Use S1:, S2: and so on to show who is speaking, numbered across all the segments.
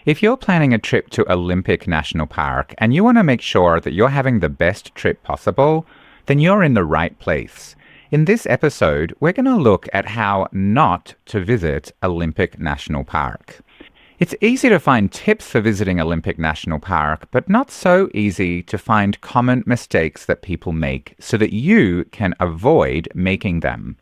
S1: If you're planning a trip to Olympic National Park and you want to make sure that you're having the best trip possible, then you're in the right place. In this episode, we're going to look at how not to visit Olympic National Park. It's easy to find tips for visiting Olympic National Park, but not so easy to find common mistakes that people make so that you can avoid making them.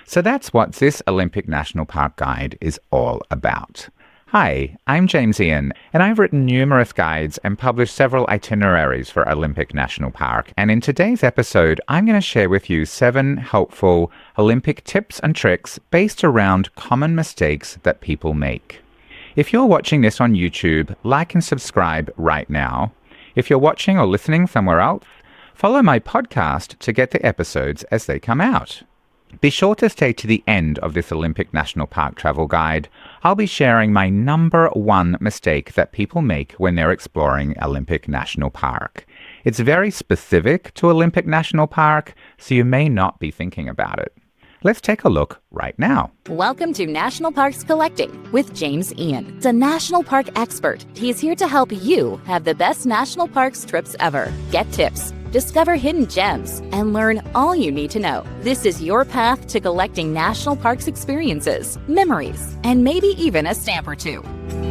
S1: So that's what this Olympic National Park guide is all about. Hi, I'm James Ian, and I've written numerous guides and published several itineraries for Olympic National Park. And in today's episode, I'm going to share with you 7 helpful Olympic tips and tricks based around common mistakes that people make. If you're watching this on YouTube, like and subscribe right now. If you're watching or listening somewhere else, follow my podcast to get the episodes as they come out. Be sure to stay to the end of this Olympic National Park travel guide. I'll be sharing my number 1 mistake that people make when they're exploring Olympic National Park. It's very specific to Olympic National Park, so you may not be thinking about it. Let's take a look right now.
S2: Welcome to National Parks Collecting with James Ian, the National Park expert. He's here to help you have the best national parks trips ever. Get tips, discover hidden gems, and learn all you need to know. This is your path to collecting national parks experiences, memories, and maybe even a stamp or 2.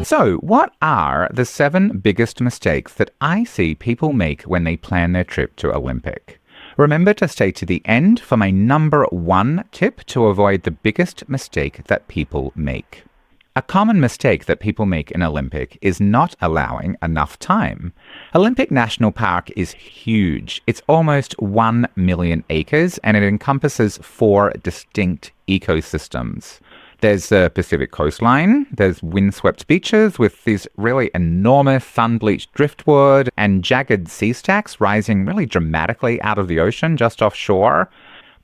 S1: So, what are the 7 biggest mistakes that I see people make when they plan their trip to Olympic? Remember to stay to the end for my number 1 tip to avoid the biggest mistake that people make. A common mistake that people make in Olympic is not allowing enough time. Olympic National Park is huge. It's almost 1 million acres and it encompasses 4 distinct ecosystems. There's the Pacific coastline, there's windswept beaches with these really enormous sun-bleached driftwood and jagged sea stacks rising really dramatically out of the ocean just offshore.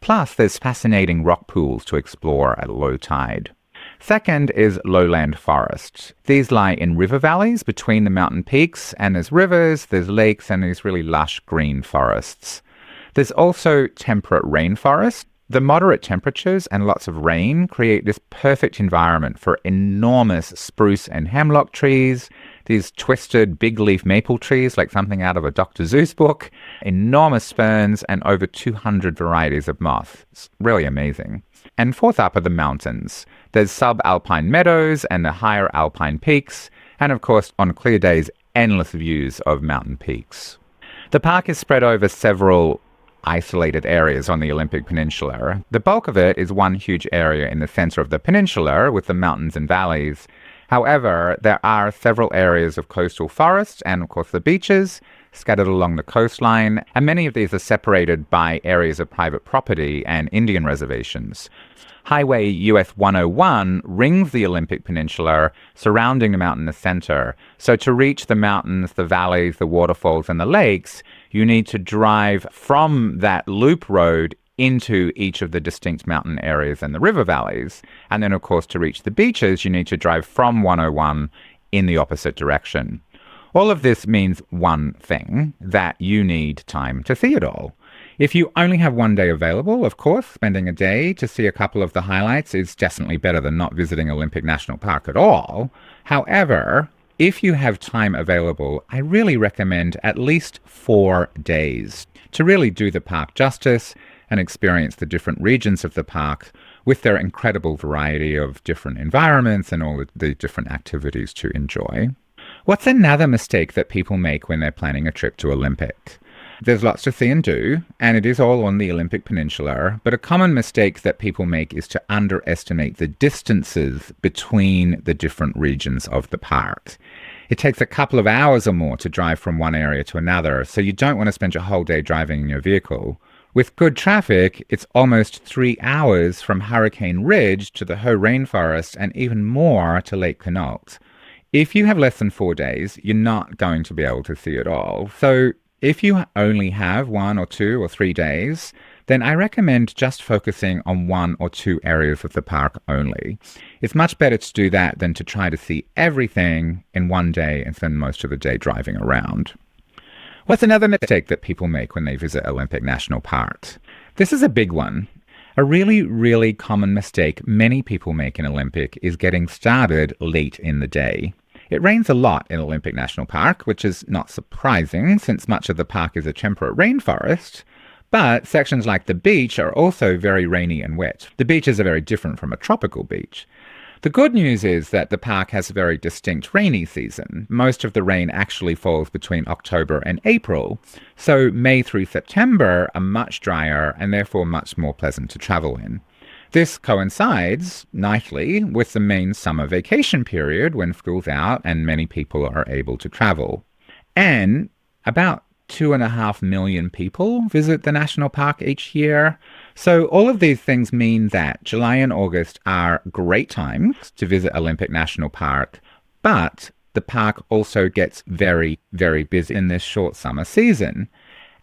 S1: Plus, there's fascinating rock pools to explore at low tide. Second is lowland forests. These lie in river valleys between the mountain peaks, and there's rivers, there's lakes, and there's really lush green forests. There's also temperate rainforests. The moderate temperatures and lots of rain create this perfect environment for enormous spruce and hemlock trees, these twisted big leaf maple trees like something out of a Dr. Seuss book, enormous ferns, and over 200 varieties of moss. It's really amazing. And fourth up are the mountains. There's subalpine meadows and the higher alpine peaks, and of course, on clear days, endless views of mountain peaks. The park is spread over several isolated areas on the Olympic Peninsula. The bulk of it is one huge area in the center of the peninsula with the mountains and valleys. However, there are several areas of coastal forests and, of course, the beaches scattered along the coastline, and many of these are separated by areas of private property and Indian reservations. Highway US 101 rings the Olympic Peninsula, surrounding the mountain in the center. So to reach the mountains, the valleys, the waterfalls, and the lakes, you need to drive from that loop road into each of the distinct mountain areas and the river valleys. And then, of course, to reach the beaches, you need to drive from 101 in the opposite direction. All of this means one thing, that you need time to see it all. If you only have one day available, of course, spending a day to see a couple of the highlights is definitely better than not visiting Olympic National Park at all. However, if you have time available, I really recommend at least 4 days to really do the park justice and experience the different regions of the park with their incredible variety of different environments and all the different activities to enjoy. What's another mistake that people make when they're planning a trip to Olympic? There's lots to see and do, and it is all on the Olympic Peninsula, but a common mistake that people make is to underestimate the distances between the different regions of the park. It takes a couple of hours or more to drive from one area to another, so you don't want to spend your whole day driving in your vehicle. With good traffic, it's almost 3 hours from Hurricane Ridge to the Hoh Rainforest and even more to Lake Quinault. If you have less than 4 days, you're not going to be able to see it all. So if you only have 1 or 2 or 3 days, then I recommend just focusing on 1 or 2 areas of the park only. It's much better to do that than to try to see everything in one day and spend most of the day driving around. What's another mistake that people make when they visit Olympic National Park? This is a big one. A really, really common mistake many people make in Olympic is getting started late in the day. It rains a lot in Olympic National Park, which is not surprising since much of the park is a temperate rainforest. But sections like the beach are also very rainy and wet. The beaches are very different from a tropical beach. The good news is that the park has a very distinct rainy season. Most of the rain actually falls between October and April, so May through September are much drier and therefore much more pleasant to travel in. This coincides nicely with the main summer vacation period when school's out and many people are able to travel. And about 2.5 million people visit the national park each year. So all of these things mean that July and August are great times to visit Olympic National Park, but the park also gets very, very busy in this short summer season.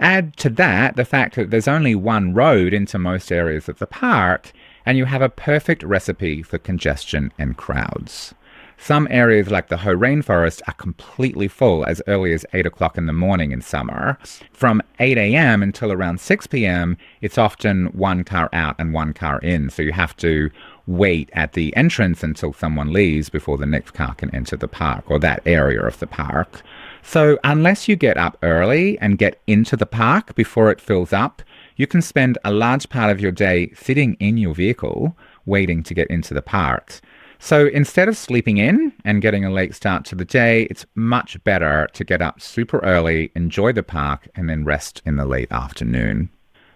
S1: Add to that the fact that there's only one road into most areas of the park, and you have a perfect recipe for congestion and crowds. Some areas like the Hoh Rainforest are completely full as early as 8 o'clock in the morning in summer. From 8 a.m. until around 6 p.m., it's often one car out and one car in, so you have to wait at the entrance until someone leaves before the next car can enter the park or that area of the park. So unless you get up early and get into the park before it fills up, you can spend a large part of your day sitting in your vehicle waiting to get into the park. So instead of sleeping in and getting a late start to the day, it's much better to get up super early, enjoy the park, and then rest in the late afternoon.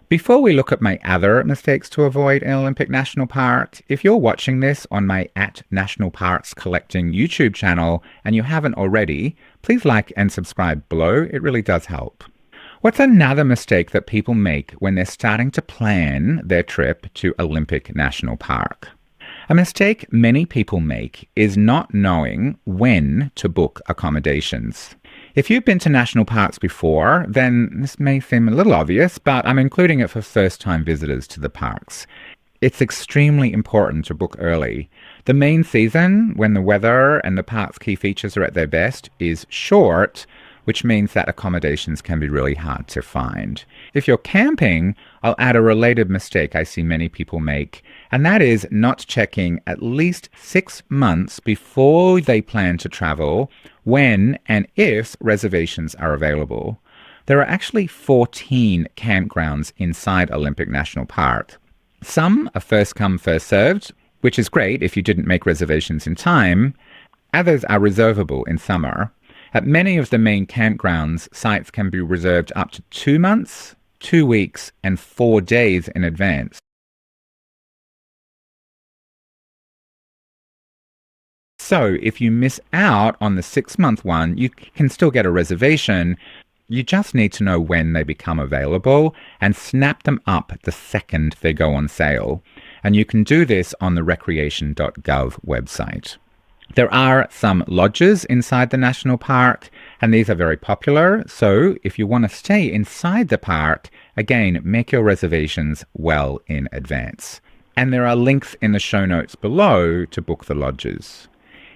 S1: Before we look at my other mistakes to avoid in Olympic National Park, if you're watching this on my @National Parks Collecting YouTube channel and you haven't already, please like and subscribe below. It really does help. What's another mistake that people make when they're starting to plan their trip to Olympic National Park? A mistake many people make is not knowing when to book accommodations. If you've been to national parks before, then this may seem a little obvious, but I'm including it for first-time visitors to the parks. It's extremely important to book early. The main season, when the weather and the park's key features are at their best, is short, which means that accommodations can be really hard to find. If you're camping, I'll add a related mistake I see many people make, and that is not checking at least 6 months before they plan to travel when and if reservations are available. There are actually 14 campgrounds inside Olympic National Park. Some are first come, first served, which is great if you didn't make reservations in time. Others are reservable in summer. At many of the main campgrounds, sites can be reserved up to 2 months, 2 weeks, and 4 days in advance. So if you miss out on the 6-month one, you can still get a reservation. You just need to know when they become available and snap them up the second they go on sale. And you can do this on the recreation.gov website. There are some lodges inside the national park, and these are very popular. So if you want to stay inside the park, again, make your reservations well in advance. And there are links in the show notes below to book the lodges.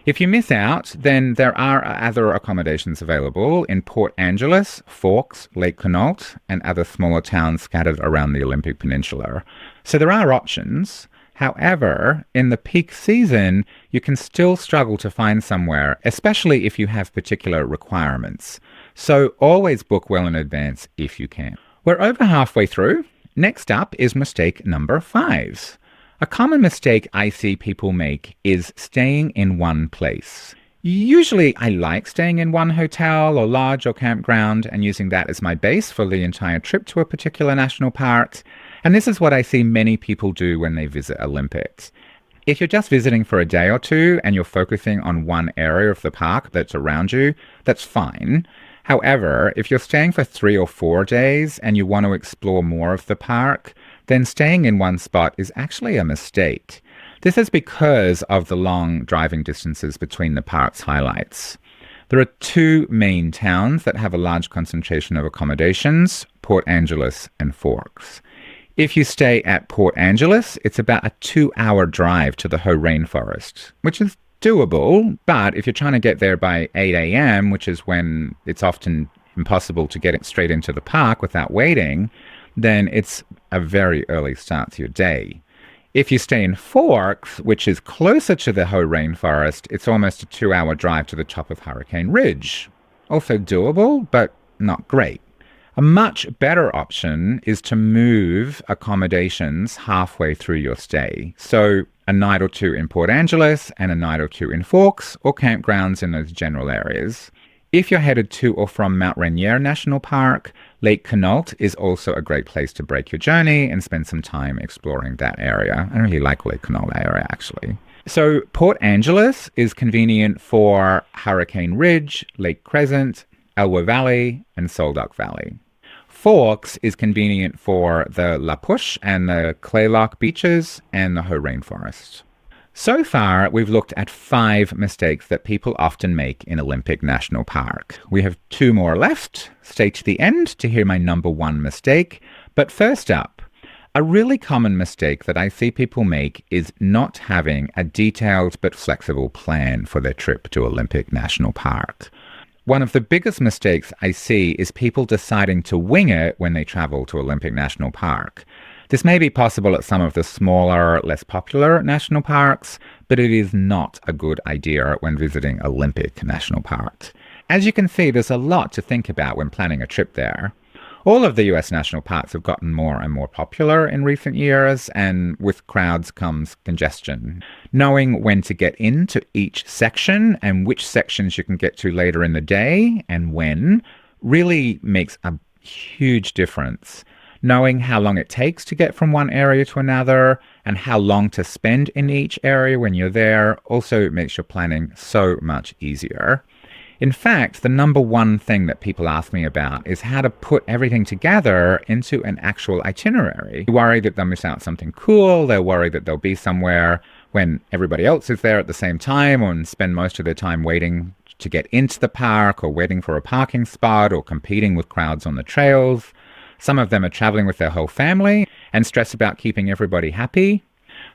S1: If you miss out, then there are other accommodations available in Port Angeles, Forks, Lake Quinault, and other smaller towns scattered around the Olympic Peninsula. So there are options. However, in the peak season, you can still struggle to find somewhere, especially if you have particular requirements. So always book well in advance if you can. We're over halfway through. Next up is mistake number 5. A common mistake I see people make is staying in one place. Usually I like staying in one hotel or lodge or campground and using that as my base for the entire trip to a particular national park. And this is what I see many people do when they visit Olympics. If you're just visiting for a day or two and you're focusing on one area of the park that's around you, that's fine. However, if you're staying for 3 or 4 days and you want to explore more of the park, then staying in one spot is actually a mistake. This is because of the long driving distances between the park's highlights. There are 2 main towns that have a large concentration of accommodations, Port Angeles and Forks. If you stay at Port Angeles, it's about a 2-hour drive to the Hoh Rainforest, which is doable, but if you're trying to get there by 8 a.m., which is when it's often impossible to get it straight into the park without waiting, then it's a very early start to your day. If you stay in Forks, which is closer to the Hoh rainforest, it's almost a 2-hour drive to the top of Hurricane Ridge. Also doable, but not great. A much better option is to move accommodations halfway through your stay. So a night or two in Port Angeles and a night or two in Forks, or campgrounds in those general areas. If you're headed to or from Mount Rainier National Park, Lake Quinault is also a great place to break your journey and spend some time exploring that area. I really like Lake Quinault area, actually. So Port Angeles is convenient for Hurricane Ridge, Lake Crescent, Elwha Valley, and Solduck Valley. Forks is convenient for the La Push and the Claylock beaches and the Hoh rainforest. So far, we've looked at 5 mistakes that people often make in Olympic National Park. We have 2 more left. Stay to the end to hear my number 1 mistake. But first up, a really common mistake that I see people make is not having a detailed but flexible plan for their trip to Olympic National Park. One of the biggest mistakes I see is people deciding to wing it when they travel to Olympic National Park. This may be possible at some of the smaller, less popular national parks, but it is not a good idea when visiting Olympic National Park. As you can see, there's a lot to think about when planning a trip there. All of the US national parks have gotten more and more popular in recent years, and with crowds comes congestion. Knowing when to get into each section and which sections you can get to later in the day and when really makes a huge difference. Knowing how long it takes to get from one area to another and how long to spend in each area when you're there also makes your planning so much easier. In fact, the number 1 thing that people ask me about is how to put everything together into an actual itinerary. They worry that they'll miss out something cool, they'll worry that they'll be somewhere when everybody else is there at the same time, or spend most of their time waiting to get into the park, or waiting for a parking spot, or competing with crowds on the trails. Some of them are traveling with their whole family and stress about keeping everybody happy.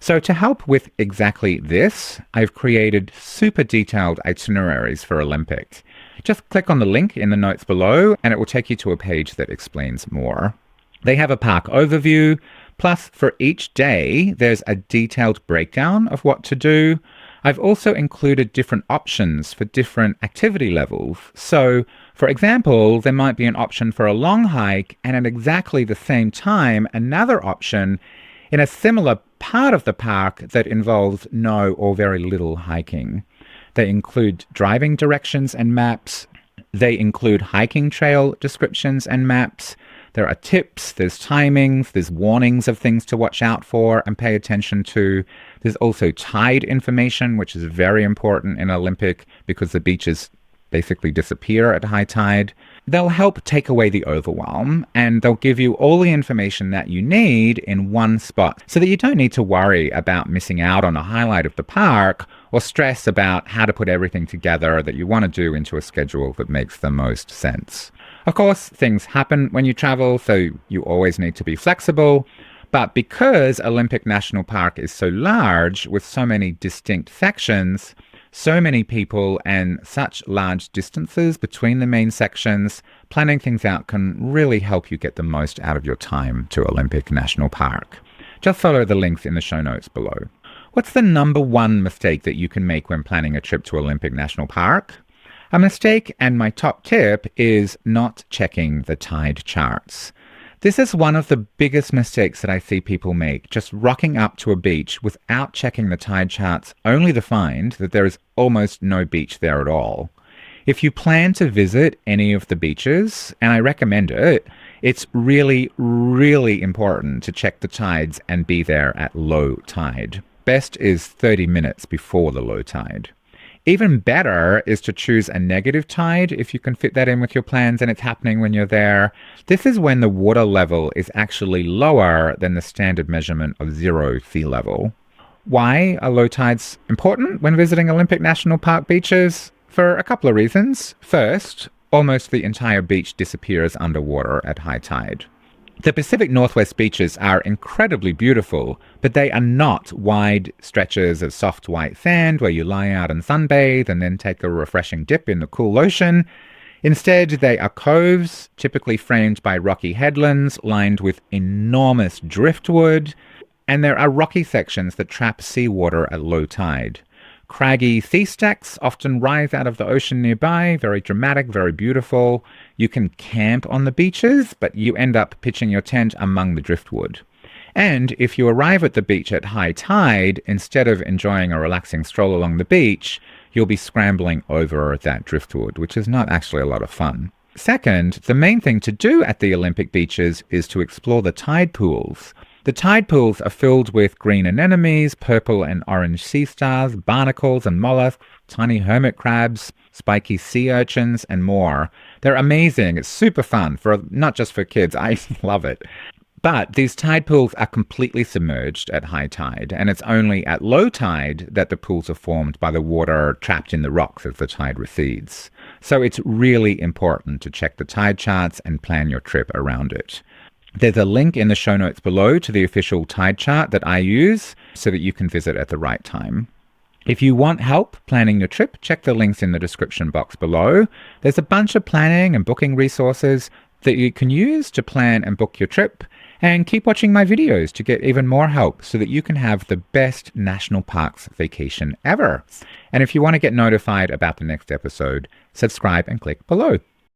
S1: So to help with exactly this, I've created super detailed itineraries for Olympic. Just click on the link in the notes below and it will take you to a page that explains more. They have a park overview, plus for each day there's a detailed breakdown of what to do. I've also included different options for different activity levels. So, for example, there might be an option for a long hike and at exactly the same time another option in a similar part of the park that involves no or very little hiking. They include driving directions and maps. They include hiking trail descriptions and maps. There are tips, there's timings, there's warnings of things to watch out for and pay attention to. There's also tide information, which is very important in Olympic because the beaches basically disappear at high tide. They'll help take away the overwhelm and they'll give you all the information that you need in one spot so that you don't need to worry about missing out on a highlight of the park or stress about how to put everything together that you want to do into a schedule that makes the most sense. Of course, things happen when you travel, so you always need to be flexible. But because Olympic National Park is so large with so many distinct sections, so many people and such large distances between the main sections, planning things out can really help you get the most out of your time to Olympic National Park. Just follow the links in the show notes below. What's the number 1 mistake that you can make when planning a trip to Olympic National Park? A mistake, and my top tip, is not checking the tide charts. This is one of the biggest mistakes that I see people make, just rocking up to a beach without checking the tide charts, only to find that there is almost no beach there at all. If you plan to visit any of the beaches, and I recommend it, it's really, really important to check the tides and be there at low tide. Best is 30 minutes before the low tide. Even better is to choose a negative tide if you can fit that in with your plans and it's happening when you're there. This is when the water level is actually lower than the standard measurement of 0 sea level. Why are low tides important when visiting Olympic National Park beaches? For a couple of reasons. First, almost the entire beach disappears underwater at high tide. The Pacific Northwest beaches are incredibly beautiful, but they are not wide stretches of soft white sand where you lie out and sunbathe and then take a refreshing dip in the cool ocean. Instead, they are coves, typically framed by rocky headlands lined with enormous driftwood. And there are rocky sections that trap seawater at low tide. Craggy sea stacks often rise out of the ocean nearby, very dramatic, very beautiful. You can camp on the beaches, but you end up pitching your tent among the driftwood. And if you arrive at the beach at high tide, instead of enjoying a relaxing stroll along the beach, you'll be scrambling over that driftwood, which is not actually a lot of fun. Second, the main thing to do at the Olympic beaches is to explore the tide pools. The tide pools are filled with green anemones, purple and orange sea stars, barnacles and mollusks, tiny hermit crabs, spiky sea urchins, and more. They're amazing. It's super fun, not just for kids. I love it. But these tide pools are completely submerged at high tide, and it's only at low tide that the pools are formed by the water trapped in the rocks as the tide recedes. So it's really important to check the tide charts and plan your trip around it. There's a link in the show notes below to the official tide chart that I use so that you can visit at the right time. If you want help planning your trip, check the links in the description box below. There's a bunch of planning and booking resources that you can use to plan and book your trip. And keep watching my videos to get even more help so that you can have the best national parks vacation ever. And if you want to get notified about the next episode, subscribe and click below.